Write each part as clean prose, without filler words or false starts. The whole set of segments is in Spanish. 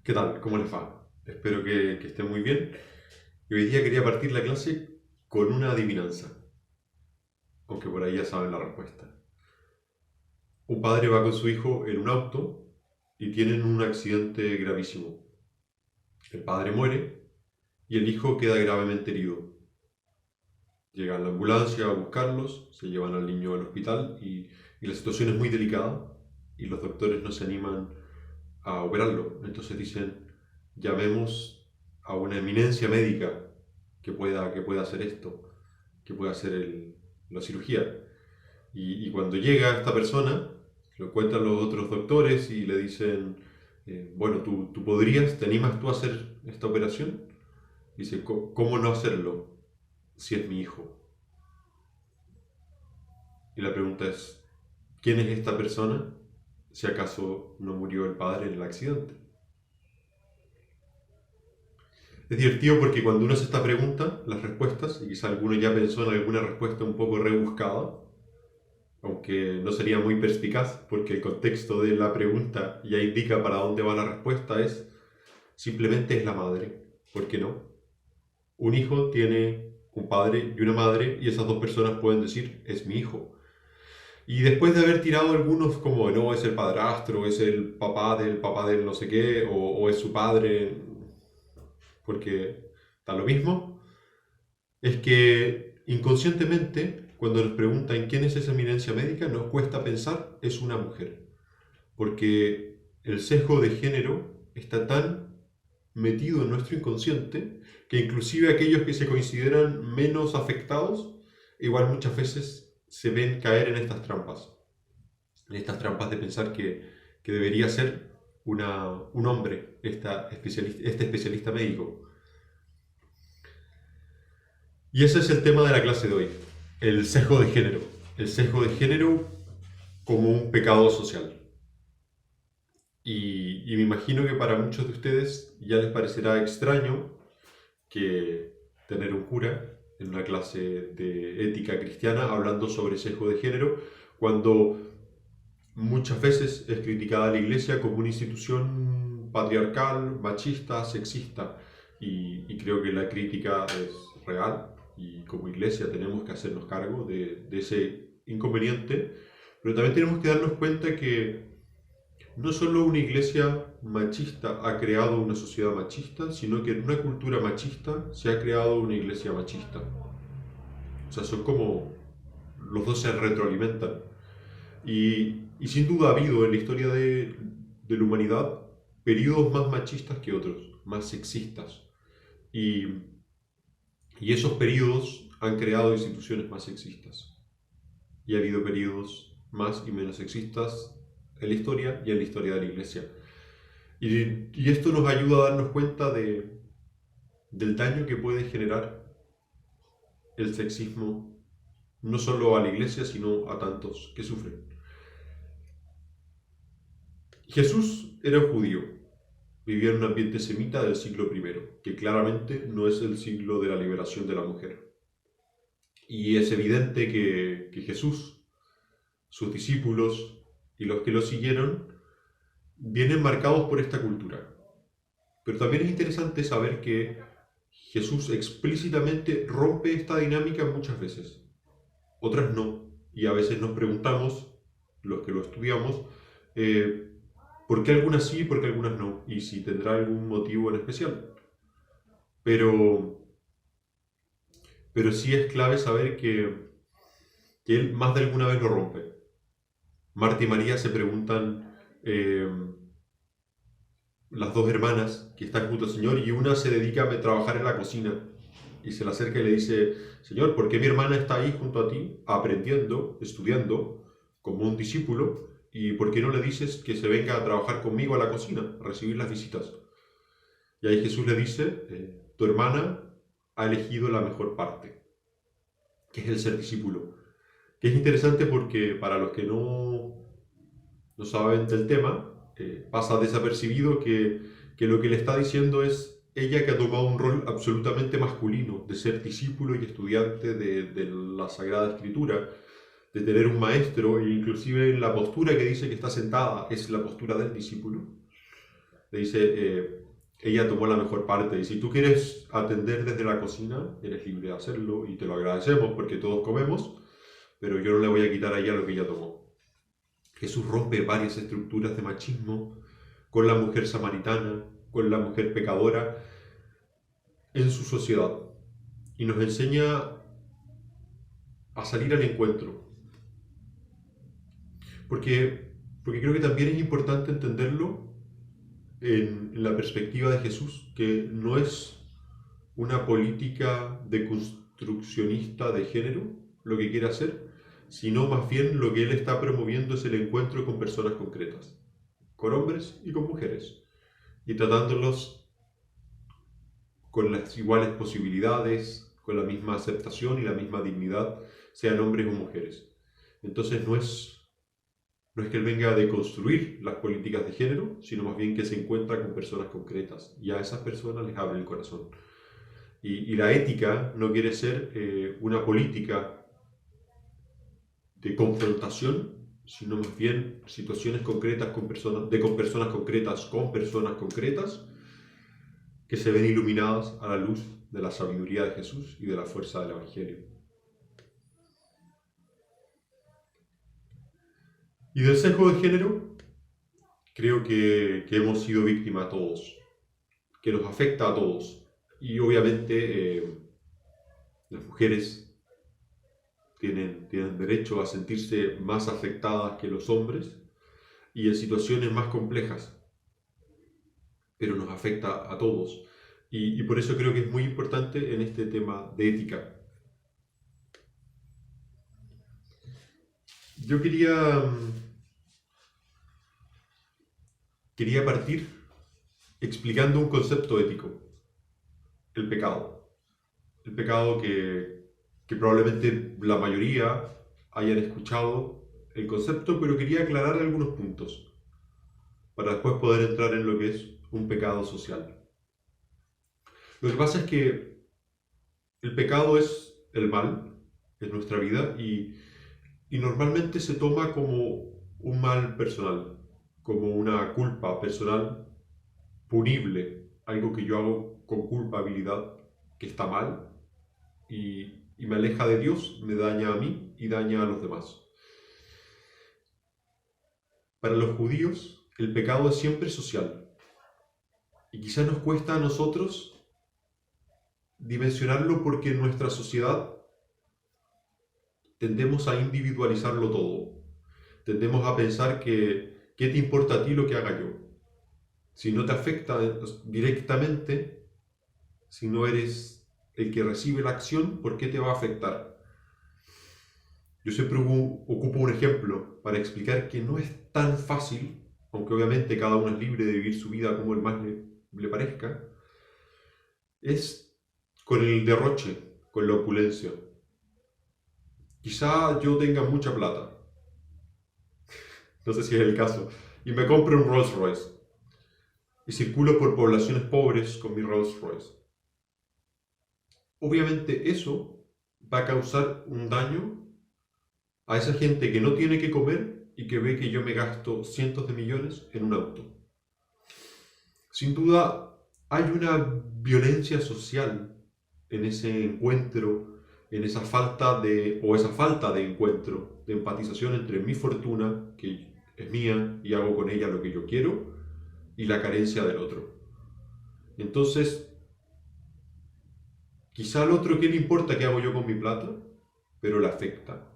¿Qué tal? ¿Cómo les va? Espero que estén muy bien. Y hoy día quería partir la clase con una adivinanza, aunque por ahí ya saben la respuesta. Un padre va con su hijo en un auto y tienen un accidente gravísimo. El padre muere y el hijo queda gravemente herido. Llega la ambulancia a buscarlos, se llevan al niño al hospital y la situación es muy delicada y los doctores no se animan a operarlo. Entonces dicen, llamemos a una eminencia médica que pueda hacer esto, que pueda hacer la cirugía. Y cuando llega esta persona, lo encuentran los otros doctores y le dicen, bueno, ¿tú podrías, te animas tú a hacer esta operación? Dice, ¿cómo no hacerlo si es mi hijo? Y la pregunta es, ¿quién es esta persona si acaso no murió el padre en el accidente? Es divertido porque cuando uno hace esta pregunta, las respuestas, y quizá alguno ya pensó en alguna respuesta un poco rebuscada, aunque no sería muy perspicaz porque el contexto de la pregunta ya indica para dónde va la respuesta, es simplemente es la madre. ¿Por qué no? Un hijo tiene un padre y una madre y esas dos personas pueden decir es mi hijo. Y después de haber tirado algunos como no, es el padrastro, es el papá del no sé qué, o es su padre, porque da lo mismo, es que inconscientemente, cuando nos preguntan quién es esa eminencia médica, nos cuesta pensar es una mujer. Porque el sesgo de género está tan metido en nuestro inconsciente que inclusive aquellos que se consideran menos afectados, igual muchas veces se ven caer en estas trampas de pensar que debería ser un hombre este especialista médico. Y ese es el tema de la clase de hoy, el sesgo de género. El sesgo de género como un pecado social. Y me imagino que para muchos de ustedes ya les parecerá extraño que tener un cura en una clase de ética cristiana hablando sobre sesgo de género, cuando muchas veces es criticada la iglesia como una institución patriarcal, machista, sexista, y creo que la crítica es real, y como iglesia tenemos que hacernos cargo de ese inconveniente, pero también tenemos que darnos cuenta que no solo una iglesia machista ha creado una sociedad machista, sino que en una cultura machista se ha creado una iglesia machista. O sea, son como los dos se retroalimentan. Y sin duda ha habido en la historia de la humanidad periodos más machistas que otros, más sexistas. Y, y esos periodos han creado instituciones más sexistas. Y ha habido periodos más y menos sexistas en la historia y en la historia de la iglesia. Y esto nos ayuda a darnos cuenta del daño que puede generar el sexismo, no solo a la iglesia, sino a tantos que sufren. Jesús era judío, vivía en un ambiente semita del siglo I, que claramente no es el siglo de la liberación de la mujer. Y es evidente que Jesús, sus discípulos y los que lo siguieron, vienen marcados por esta cultura. Pero también es interesante saber que Jesús explícitamente rompe esta dinámica muchas veces, otras no. Y a veces nos preguntamos, los que lo estudiamos, ¿por qué algunas sí y por qué algunas no? Y si tendrá algún motivo en especial. Pero, pero sí es clave saber que él más de alguna vez lo rompe. Marta y María se preguntan, las dos hermanas que están junto al Señor, y una se dedica a trabajar en la cocina y se le acerca y le dice, Señor, ¿por qué mi hermana está ahí junto a ti aprendiendo, estudiando como un discípulo? ¿Y por qué no le dices que se venga a trabajar conmigo a la cocina, a recibir las visitas? Y ahí Jesús le dice, tu hermana ha elegido la mejor parte, que es el ser discípulo. Que es interesante porque para los que no saben del tema, pasa desapercibido que lo que le está diciendo es ella que ha tomado un rol absolutamente masculino, de ser discípulo y estudiante de la Sagrada Escritura, de tener un maestro, e inclusive en la postura que dice que está sentada es la postura del discípulo. Le dice, ella tomó la mejor parte y si tú quieres atender desde la cocina, eres libre de hacerlo y te lo agradecemos porque todos comemos, pero yo no le voy a quitar a ella lo que ella tomó. Jesús rompe varias estructuras de machismo con la mujer samaritana, con la mujer pecadora en su sociedad y nos enseña a salir al encuentro. Porque creo que también es importante entenderlo en la perspectiva de Jesús, que no es una política deconstruccionista de género lo que quiere hacer, sino más bien lo que él está promoviendo es el encuentro con personas concretas, con hombres y con mujeres, y tratándolos con las iguales posibilidades, con la misma aceptación y la misma dignidad, sean hombres o mujeres. Entonces no es que él venga a deconstruir las políticas de género, sino más bien que se encuentra con personas concretas y a esas personas les abre el corazón. Y la ética no quiere ser una política de confrontación, sino más bien situaciones concretas con personas concretas que se ven iluminadas a la luz de la sabiduría de Jesús y de la fuerza del Evangelio. Y del sesgo de género, creo que hemos sido víctimas todos, que nos afecta a todos. Y obviamente las mujeres tienen derecho a sentirse más afectadas que los hombres y en situaciones más complejas, pero nos afecta a todos. Y por eso creo que es muy importante en este tema de ética. Yo quería partir explicando un concepto ético, el pecado. El pecado que probablemente la mayoría hayan escuchado el concepto, pero quería aclarar algunos puntos para después poder entrar en lo que es un pecado social. Lo que pasa es que el pecado es el mal en nuestra vida y normalmente se toma como un mal personal, como una culpa personal punible, algo que yo hago con culpabilidad, que está mal y me aleja de Dios, me daña a mí y daña a los demás. Para los judíos, el pecado es siempre social y quizás nos cuesta a nosotros dimensionarlo porque en nuestra sociedad tendemos a individualizarlo todo. Tendemos a pensar que ¿qué te importa a ti lo que haga yo? Si no te afecta directamente, si no eres el que recibe la acción, ¿por qué te va a afectar? Yo siempre ocupo un ejemplo para explicar que no es tan fácil, aunque obviamente cada uno es libre de vivir su vida como el más le parezca, es con el derroche, con la opulencia. Quizá yo tenga mucha plata, no sé si es el caso, y me compro un Rolls Royce y circulo por poblaciones pobres con mi Rolls Royce. Obviamente eso va a causar un daño a esa gente que no tiene que comer y que ve que yo me gasto cientos de millones en un auto. Sin duda hay una violencia social en ese encuentro, en esa falta de encuentro, de empatización entre mi fortuna, que es mía y hago con ella lo que yo quiero, y la carencia del otro. Entonces, quizá al otro, ¿qué le importa qué hago yo con mi plata? Pero le afecta,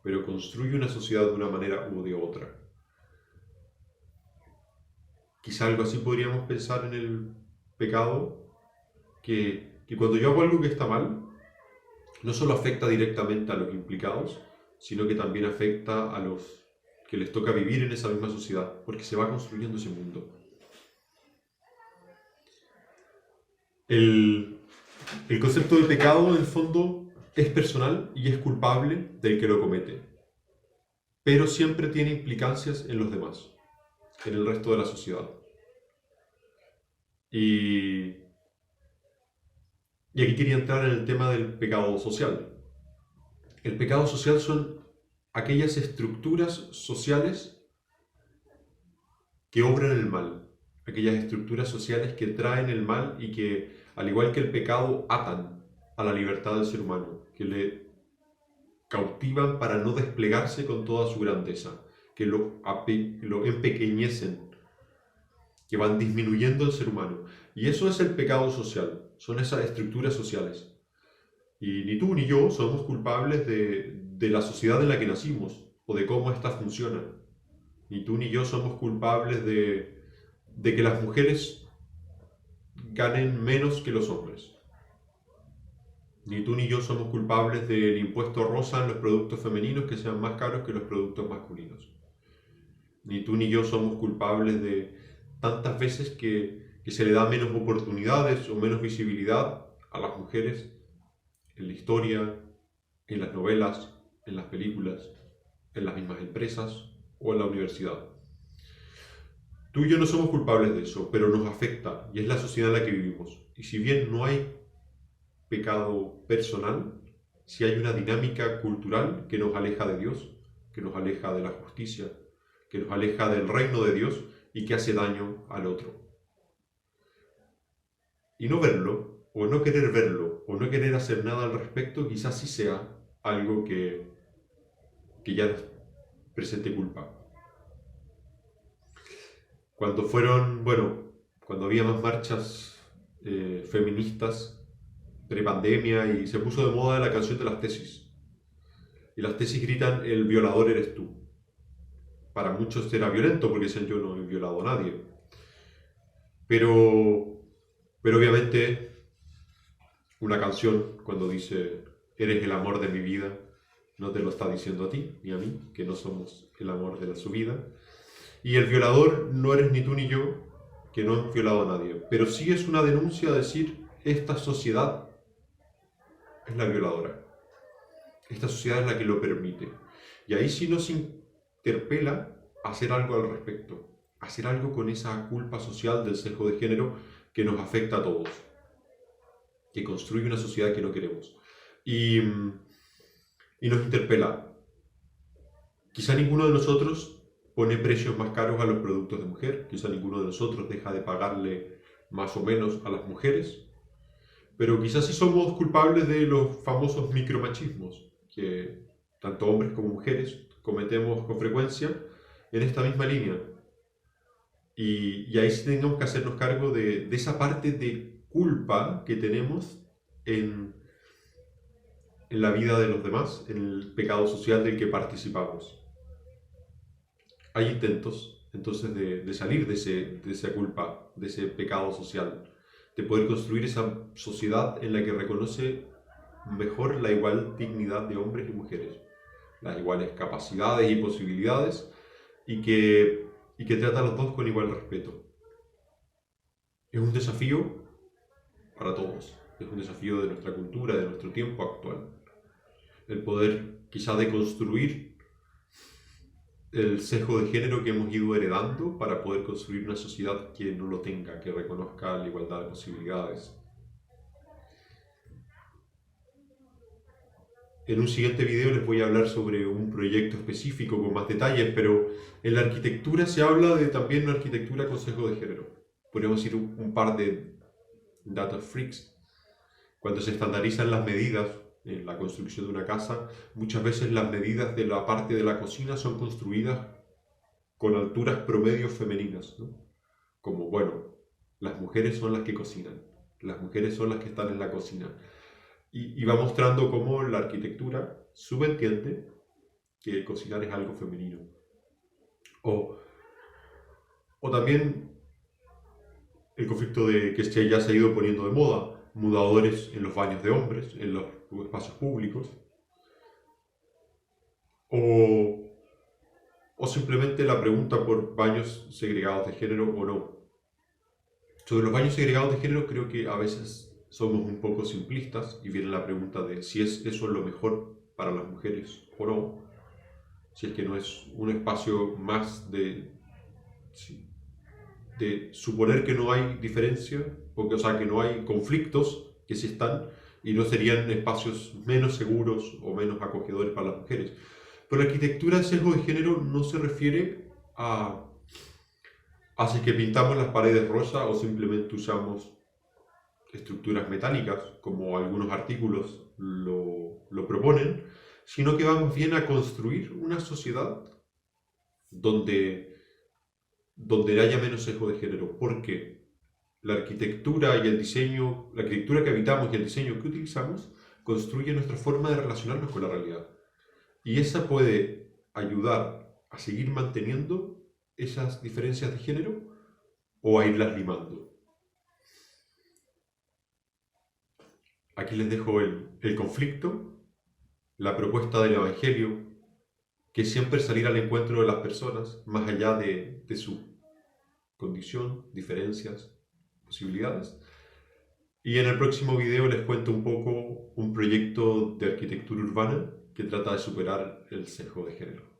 pero construye una sociedad de una manera u de otra. Quizá algo así podríamos pensar en el pecado, que cuando yo hago algo que está mal, no solo afecta directamente a los implicados, sino que también afecta a los que les toca vivir en esa misma sociedad, porque se va construyendo ese mundo. El concepto de pecado, en el fondo, es personal y es culpable del que lo comete, pero siempre tiene implicancias en los demás, en el resto de la sociedad. Y aquí quería entrar en el tema del pecado social. El pecado social son aquellas estructuras sociales que obran el mal, aquellas estructuras sociales que traen el mal y que, al igual que el pecado, atan a la libertad del ser humano, que le cautivan para no desplegarse con toda su grandeza, que lo empequeñecen, que van disminuyendo el ser humano. Y eso es el pecado social, son esas estructuras sociales. Y ni tú ni yo somos culpables de la sociedad en la que nacimos o de cómo ésta funciona. Ni tú ni yo somos culpables de que las mujeres ganen menos que los hombres. Ni tú ni yo somos culpables del impuesto rosa en los productos femeninos que sean más caros que los productos masculinos. Ni tú ni yo somos culpables de tantas veces que se le da menos oportunidades o menos visibilidad a las mujeres en la historia, en las novelas, en las películas, en las mismas empresas o en la universidad. Tú y yo no somos culpables de eso, pero nos afecta y es la sociedad en la que vivimos. Y si bien no hay pecado personal, sí hay una dinámica cultural que nos aleja de Dios, que nos aleja de la justicia, que nos aleja del reino de Dios y que hace daño al otro. Y no verlo, o no querer verlo, o no querer hacer nada al respecto, quizás sí sea algo que ya nos presente culpa. Cuando había más marchas feministas pre-pandemia y se puso de moda la canción de las tesis. Y las tesis gritan, el violador eres tú. Para muchos era violento porque dicen, yo no he violado a nadie. Pero obviamente una canción cuando dice, eres el amor de mi vida, no te lo está diciendo a ti ni a mí, que no somos el amor de su vida. Y el violador no eres ni tú ni yo, que no han violado a nadie. Pero sí es una denuncia a decir, esta sociedad es la violadora. Esta sociedad es la que lo permite. Y ahí sí nos interpela a hacer algo al respecto. Hacer algo con esa culpa social del sesgo de género que nos afecta a todos. Que construye una sociedad que no queremos. Y nos interpela. Quizá ninguno de nosotros pone precios más caros a los productos de mujer. Quizá ninguno de nosotros deja de pagarle más o menos a las mujeres. Pero quizás sí somos culpables de los famosos micromachismos que tanto hombres como mujeres cometemos con frecuencia en esta misma línea. Y ahí sí tenemos que hacernos cargo de esa parte de culpa que tenemos en la vida de los demás, en el pecado social del que participamos. Hay intentos entonces de salir de esa culpa, de ese pecado social, de poder construir esa sociedad en la que reconoce mejor la igual dignidad de hombres y mujeres, las iguales capacidades y posibilidades, y que trata a los dos con igual respeto. Es un desafío para todos, es un desafío de nuestra cultura, de nuestro tiempo actual, el poder quizá deconstruir el sesgo de género que hemos ido heredando para poder construir una sociedad que no lo tenga, que reconozca la igualdad de posibilidades. En un siguiente video les voy a hablar sobre un proyecto específico con más detalles, pero en la arquitectura se habla de también una arquitectura con sesgo de género. Podemos decir un par de data freaks. Cuando se estandarizan las medidas en la construcción de una casa, muchas veces las medidas de la parte de la cocina son construidas con alturas promedios femeninas, ¿no? Como, las mujeres son las que cocinan, las mujeres son las que están en la cocina. Y va mostrando cómo la arquitectura subentiende que cocinar es algo femenino. O también el conflicto de que ya se ha ido poniendo de moda, mudadores en los baños de hombres, en los espacios públicos, o simplemente la pregunta por baños segregados de género o no. Sobre los baños segregados de género creo que a veces somos un poco simplistas y viene la pregunta de si eso es lo mejor para las mujeres o no, si es que no es un espacio más de suponer que no hay diferencia, o sea, que no hay conflictos, que sí están, y no serían espacios menos seguros o menos acogedores para las mujeres. Pero la arquitectura de sesgo de género no se refiere a Así que pintamos las paredes rosa o simplemente usamos estructuras metálicas, como algunos artículos lo proponen, sino que vamos bien a construir una sociedad donde, donde haya menos sesgo de género, porque la arquitectura y el diseño, la arquitectura que habitamos y el diseño que utilizamos construye nuestra forma de relacionarnos con la realidad. Y esa puede ayudar a seguir manteniendo esas diferencias de género o a irlas limando. Aquí les dejo el conflicto, la propuesta del Evangelio, que siempre es salir al encuentro de las personas, más allá de su condición, diferencias, posibilidades. Y en el próximo video les cuento un poco un proyecto de arquitectura urbana que trata de superar el sesgo de género.